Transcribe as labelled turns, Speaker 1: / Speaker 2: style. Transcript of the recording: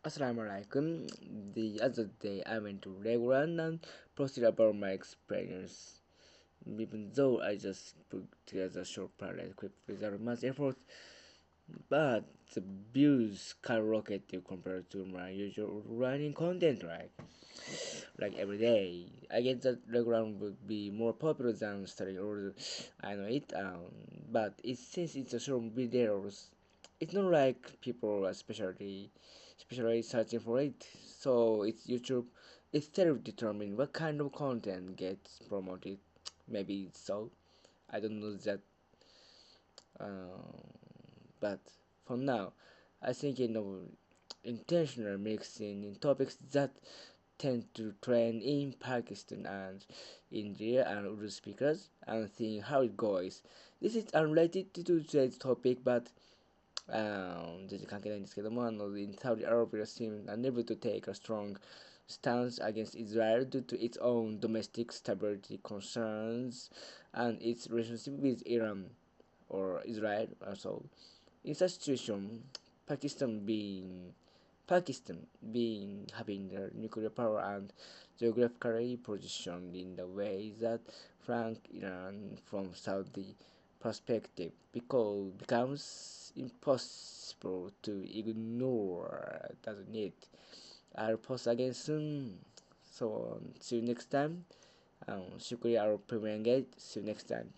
Speaker 1: Assalamualaikum. The other day I went to Legoland and posted about my experience. Even though I just put together a short parallel quick without much effort, but the views skyrocketed compared to my usual running content, right? Like every day. I guess that Legoland would be more popular than studying Urdu. I know it, but since it's a short videos, it's not like people are especially searching for it. So it's YouTube itself determine what kind of content gets promoted. Maybe so. I don't know that. Um, but for now, I think intentional mixing in topics that tend to trend in Pakistan and India and Urdu speakers and seeing how it goes. This is unrelated to today's topic, but 全然関係ないんですけども、in Saudi Arabia seems unable to take a strong stance against Israel due to its own domestic stability concerns and its relationship with Iran or Israel also. In such situation, Pakistan being having their nuclear power and geographically positioned in the way that flank Iran from Saudi perspective because becomes impossible to ignore, doesn't it? I'll post again soon. So see you next time. Shukriya our premium engage. See you next time.